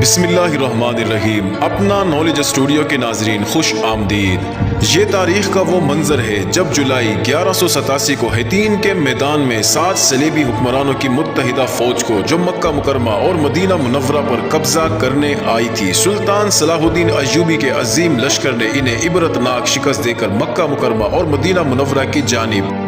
بسم اللہ الرحمن الرحیم۔ اپنا نالج اسٹوڈیو کے ناظرین خوش آمدید۔ یہ تاریخ کا وہ منظر ہے جب جولائی 1187 کو حطین کے میدان میں 7 صلیبی حکمرانوں کی متحدہ فوج کو جو مکہ مکرمہ اور مدینہ منورہ پر قبضہ کرنے آئی تھی، سلطان صلاح الدین ایوبی کے عظیم لشکر نے انہیں عبرتناک شکست دے کر مکہ مکرمہ اور مدینہ منورہ کی جانب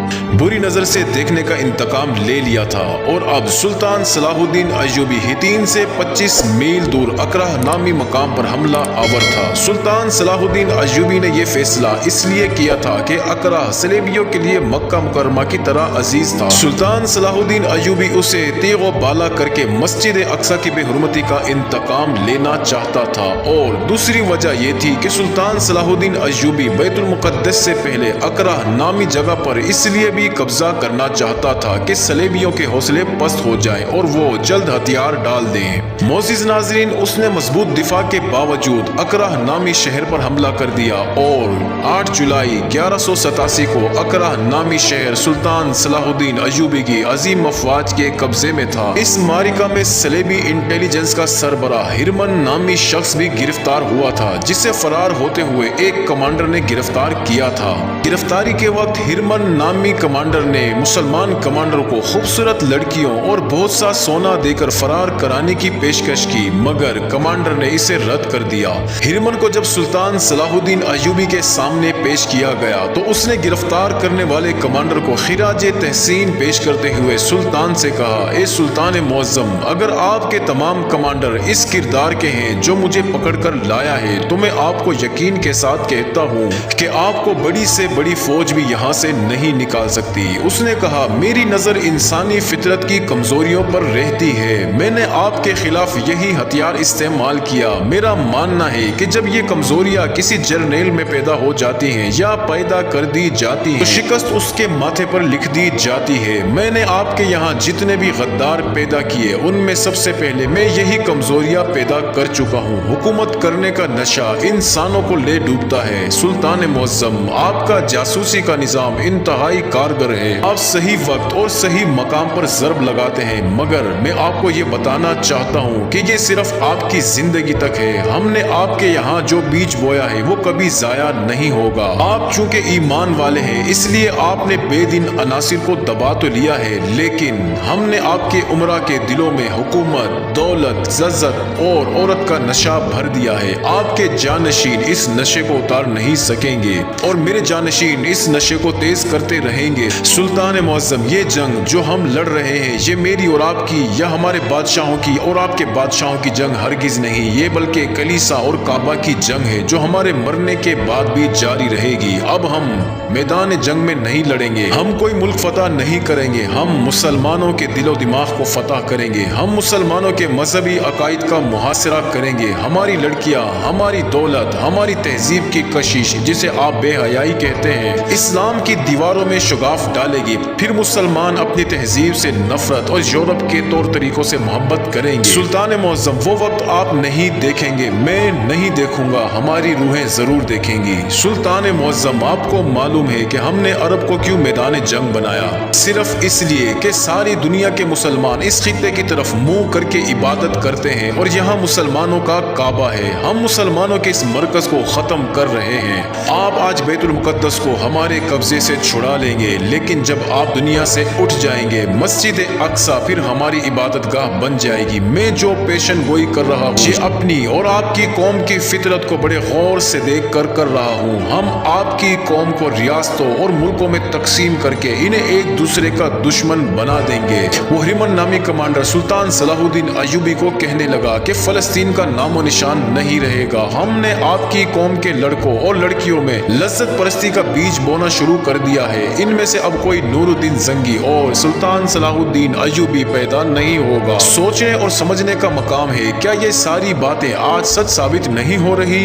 بری نظر سے دیکھنے کا انتقام لے لیا تھا، اور اب سلطان صلاح الدین ایوبی حطین سے 25 میل دور اقرہ نامی مقام پر حملہ آور تھا۔ سلطان صلاح الدین ایوبی نے یہ فیصلہ اس لیے کیا تھا کہ اقرہ صلیبیوں کے لیے مکہ مکرمہ کی طرح عزیز تھا۔ سلطان صلاح الدین ایوبی اسے تیغ و بالا کر کے مسجد اقصی کی بے حرمتی کا انتقام لینا چاہتا تھا، اور دوسری وجہ یہ تھی کہ سلطان صلاح الدین ایوبی بیت المقدس سے پہلے اقرہ نامی جگہ پر اس لیے بھی قبضہ کرنا چاہتا تھا کہ صلیبیوں کے حوصلے پست ہو جائیں اور وہ جلد ہتھیار ڈال دیں۔ معزز ناظرین، اس نے مضبوط دفاع کے باوجود اقرہ نامی شہر پر حملہ کر دیا، اور 8 جولائی 1187 کو اقرہ نامی شہر سلطان صلاح الدین ایوبی کی عظیم افواج کے قبضے میں تھا۔ اس معرکہ میں صلیبی انٹیلیجنس کا سربراہ ہرمن نامی شخص بھی گرفتار ہوا تھا، جسے فرار ہوتے ہوئے ایک کمانڈر نے گرفتار کیا تھا۔ گرفتاری کے وقت ہرمن نامی کمانڈر نے مسلمان کمانڈر کو خوبصورت لڑکیوں اور بہت سا سونا دے کر فرار کرانے کی پیشکش کی، مگر کمانڈر نے اسے رد کر دیا۔ ہرمن کو جب سلطان صلاح الدین ایوبی کے سامنے پیش کیا گیا تو اس نے گرفتار کرنے والے کمانڈر کو خراج تحسین پیش کرتے ہوئے سلطان سے کہا، اے سلطان معظم، اگر آپ کے تمام کمانڈر اس کردار کے ہیں جو مجھے پکڑ کر لایا ہے تو میں آپ کو یقین کے ساتھ کہتا ہوں کہ آپ کو بڑی سے بڑی فوج بھی یہاں سے نہیں نکال سکتی۔ اس نے کہا، میری نظر انسانی فطرت کی کمزوریوں پر رہتی ہے، میں نے آپ کے خلاف یہی ہتھیار استعمال کیا۔ میرا ماننا ہے کہ جب یہ کمزوریاں کسی جرنیل میں پیدا ہو جاتی ہیں یا پیدا کر دی جاتی ہیں تو شکست اس کے ماتھے پر لکھ دی جاتی ہے۔ میں نے آپ کے یہاں جتنے بھی غدار پیدا کیے ان میں سب سے پہلے میں یہی کمزوریاں پیدا کر چکا ہوں۔ حکومت کرنے کا نشہ انسانوں کو لے ڈوبتا ہے۔ سلطان معظم، آپ کا جاسوسی کا نظام انتہائی کارگر ہے، آپ صحیح وقت اور صحیح مقام پر ضرب لگاتے ہیں، مگر میں آپ کو یہ بتانا چاہتا ہوں کہ یہ صرف آپ کی زندگی تک ہے۔ ہم نے آپ کے یہاں جو بیج بویا ہے وہ کبھی ضائع نہیں ہوگا۔ آپ چونکہ ایمان والے ہیں اس لیے آپ نے بے دین عناصر کو دبا تو لیا ہے، لیکن ہم نے آپ کے عمرہ کے دلوں میں حکومت، دولت، عزت اور عورت کا نشہ بھر دیا ہے۔ آپ کے جانشین اس نشے کو اتار نہیں سکیں گے، اور میرے جانشین اس نشے کو تیز کرتے رہیں گے۔ سلطان معظم، یہ جنگ جو ہم لڑ رہے ہیں یہ میری اور آپ کی یا ہمارے بادشاہوں کی اور آپ کے بادشاہوں کی جنگ ہرگز نہیں، یہ بلکہ کلیسا اور کعبہ کی جنگ ہے جو ہمارے مرنے کے بعد بھی جاری رہے گی۔ اب ہم میدان جنگ میں نہیں لڑیں گے، ہم کوئی ملک فتح نہیں کریں گے، ہم مسلمانوں کے دل و دماغ کو فتح کریں گے، ہم مسلمانوں کے مذہبی عقائد کا محاصرہ کریں گے۔ ہماری لڑکیاں، ہماری دولت، ہماری تہذیب کی کشش جسے آپ بے حیائی کہتے ہیں، اسلام کی دیواروں میں شگاف ڈالے گی۔ پھر مسلمان اپنی تہذیب سے نفرت اور یورپ کے طور طریقوں سے محبت کریں گے۔ سلطان معظم، وہ وقت آپ نہیں دیکھیں گے، میں نہیں دیکھوں گا، ہماری روحیں ضرور دیکھیں گی۔ سلطان معظم، آپ کو معلوم ہے کہ ہم نے عرب کو کیوں میدان جنگ بنایا؟ صرف اس لیے کہ ساری دنیا کے مسلمان اس خطے کی طرف منہ کر کے عبادت کرتے ہیں، اور یہاں مسلمانوں کا کعبہ ہے۔ ہم مسلمانوں کے اس مرکز کو ختم کر رہے ہیں۔ آپ آج بیت المقدس کو ہمارے قبضے سے چھڑا لیں گے، لیکن جب آپ دنیا سے اٹھ جائیں گے مسجد اقصی پھر ہماری عبادت گاہ بن جائے گی۔ میں جو پیشن گوئی کر رہا ہوں یہ اپنی اور آپ کی قوم کی فطرت کو بڑے غور سے دیکھ کر رہا ہوں۔ ہم آپ کی قوم کو ریاستوں اور ملکوں میں تقسیم کر کے انہیں ایک دوسرے کا دشمن بنا دیں گے۔ وہ ہرمن نامی کمانڈر سلطان صلاح الدین ایوبی کو کہنے لگا کہ فلسطین کا نام و نشان نہیں رہے گا۔ ہم نے آپ کی قوم کے لڑکوں اور لڑکیوں میں لذت پرستی کا بیج بونا شروع کر دیا ہے۔ ان میں سے اب کوئی نور الدین زنگی اور سلطان صلاح الدین ایوبی پیدا نہیں ہوگا۔ سوچنے اور سمجھنے کا مقام ہے، کیا یہ ساری باتیں آج سچ ثابت نہیں ہو رہی؟